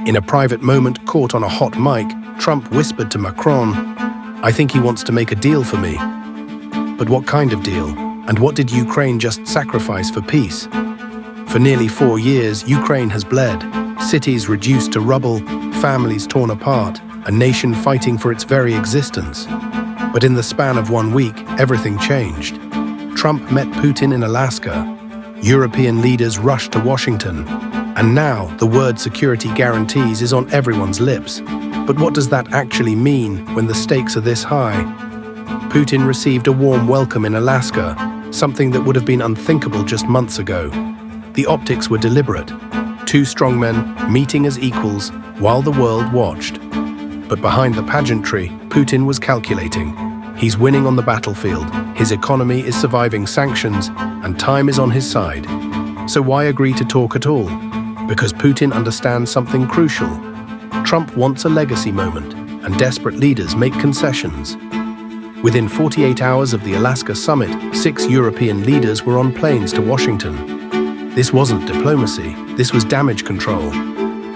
In a private moment caught on a hot mic, Trump whispered to Macron, "I think he wants to make a deal for me." But what kind of deal? And what did Ukraine just sacrifice for peace? For nearly 4 years, Ukraine has bled. Cities reduced to rubble, families torn apart, a nation fighting for its very existence. But in the span of 1 week, everything changed. Trump met Putin in Alaska. European leaders rushed to Washington. And now, the word security guarantees is on everyone's lips. But what does that actually mean when the stakes are this high? Putin received a warm welcome in Alaska, something that would have been unthinkable just months ago. The optics were deliberate. 2 strongmen meeting as equals while the world watched. But behind the pageantry, Putin was calculating. He's winning on the battlefield, his economy is surviving sanctions, and time is on his side. So why agree to talk at all? Because Putin understands something crucial. Trump wants a legacy moment, and desperate leaders make concessions. Within 48 hours of the Alaska summit, 6 European leaders were on planes to Washington. This wasn't diplomacy, this was damage control.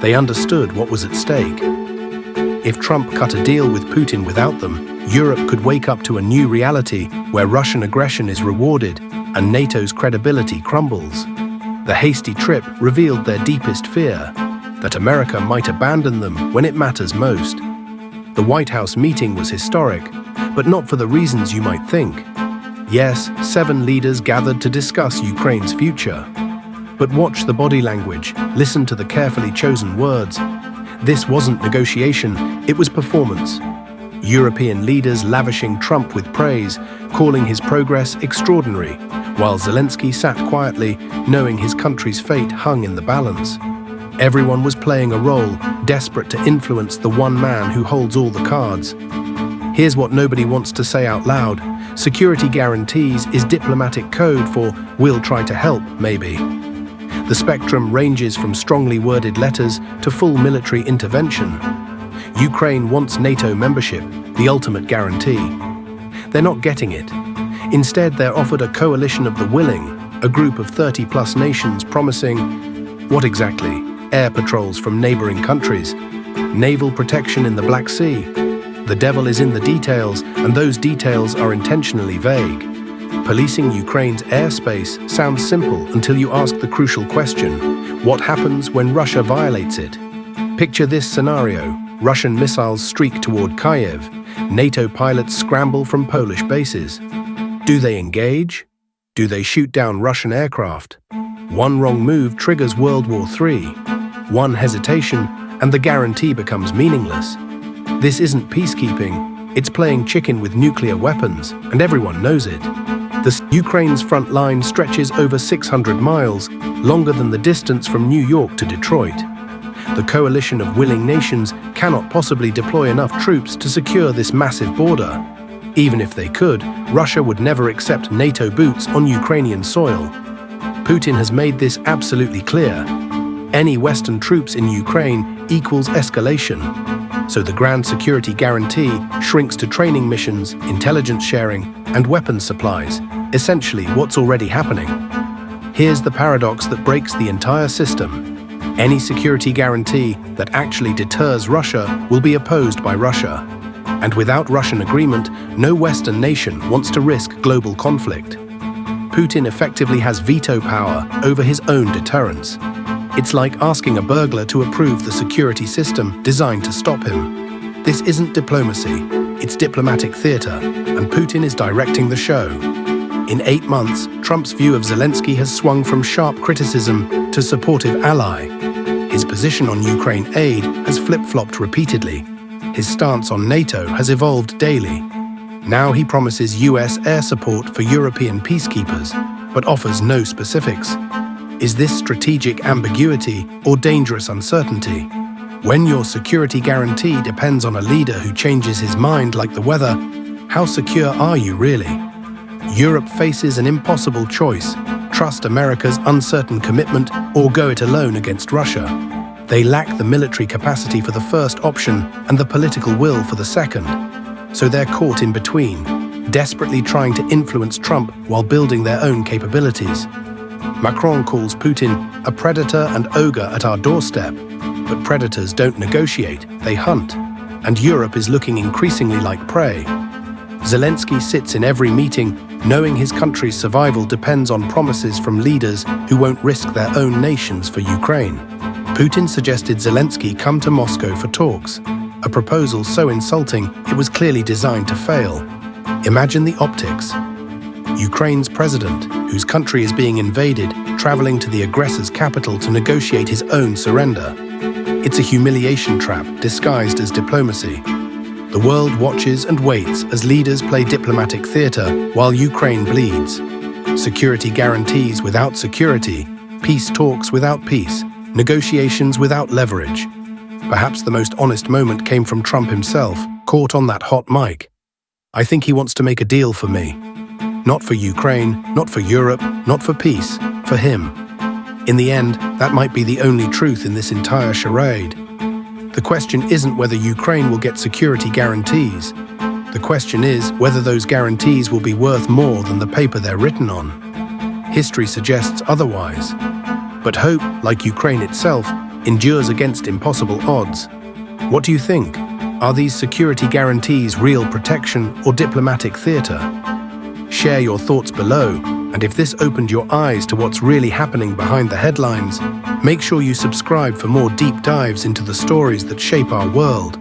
They understood what was at stake. If Trump cut a deal with Putin without them, Europe could wake up to a new reality where Russian aggression is rewarded and NATO's credibility crumbles. The hasty trip revealed their deepest fear, that America might abandon them when it matters most. The White House meeting was historic, but not for the reasons you might think. Yes, 7 leaders gathered to discuss Ukraine's future. But watch the body language, listen to the carefully chosen words. This wasn't negotiation, it was performance. European leaders lavishing Trump with praise, calling his progress extraordinary, while Zelensky sat quietly, knowing his country's fate hung in the balance. Everyone was playing a role, desperate to influence the one man who holds all the cards. Here's what nobody wants to say out loud. Security guarantees is diplomatic code for "we'll try to help, maybe." The spectrum ranges from strongly worded letters to full military intervention. Ukraine wants NATO membership, the ultimate guarantee. They're not getting it. Instead, they're offered a coalition of the willing, a group of 30-plus nations promising, what exactly? Air patrols from neighboring countries, naval protection in the Black Sea. The devil is in the details, and those details are intentionally vague. Policing Ukraine's airspace sounds simple until you ask the crucial question: what happens when Russia violates it? Picture this scenario. Russian missiles streak toward Kyiv. NATO pilots scramble from Polish bases. Do they engage? Do they shoot down Russian aircraft? One wrong move triggers World War III. One hesitation, and the guarantee becomes meaningless. This isn't peacekeeping, it's playing chicken with nuclear weapons, and everyone knows it. Ukraine's front line stretches over 600 miles, longer than the distance from New York to Detroit. The coalition of willing nations cannot possibly deploy enough troops to secure this massive border. Even if they could, Russia would never accept NATO boots on Ukrainian soil. Putin has made this absolutely clear. Any Western troops in Ukraine equals escalation. So the grand security guarantee shrinks to training missions, intelligence sharing, and weapons supplies, essentially what's already happening. Here's the paradox that breaks the entire system. Any security guarantee that actually deters Russia will be opposed by Russia. And without Russian agreement, no Western nation wants to risk global conflict. Putin effectively has veto power over his own deterrence. It's like asking a burglar to approve the security system designed to stop him. This isn't diplomacy, it's diplomatic theater, and Putin is directing the show. In 8 months, Trump's view of Zelensky has swung from sharp criticism to supportive ally. His position on Ukraine aid has flip-flopped repeatedly. His stance on NATO has evolved daily. Now he promises US air support for European peacekeepers, but offers no specifics. Is this strategic ambiguity or dangerous uncertainty? When your security guarantee depends on a leader who changes his mind like the weather, how secure are you really? Europe faces an impossible choice: trust America's uncertain commitment or go it alone against Russia. They lack the military capacity for the first option and the political will for the second. So they're caught in between, desperately trying to influence Trump while building their own capabilities. Macron calls Putin a predator and ogre at our doorstep. But predators don't negotiate, they hunt. And Europe is looking increasingly like prey. Zelensky sits in every meeting, knowing his country's survival depends on promises from leaders who won't risk their own nations for Ukraine. Putin suggested Zelensky come to Moscow for talks, a proposal so insulting it was clearly designed to fail. Imagine the optics. Ukraine's president, whose country is being invaded, traveling to the aggressor's capital to negotiate his own surrender. It's a humiliation trap disguised as diplomacy. The world watches and waits as leaders play diplomatic theater while Ukraine bleeds. Security guarantees without security, peace talks without peace, negotiations without leverage. Perhaps the most honest moment came from Trump himself, caught on that hot mic. I think he wants to make a deal for me. Not for Ukraine, not for Europe, not for peace, for him. In the end, that might be the only truth in this entire charade. The question isn't whether Ukraine will get security guarantees. The question is whether those guarantees will be worth more than the paper they're written on. History suggests otherwise. But hope, like Ukraine itself, endures against impossible odds. What do you think? Are these security guarantees real protection or diplomatic theater? Share your thoughts below, and if this opened your eyes to what's really happening behind the headlines, make sure you subscribe for more deep dives into the stories that shape our world.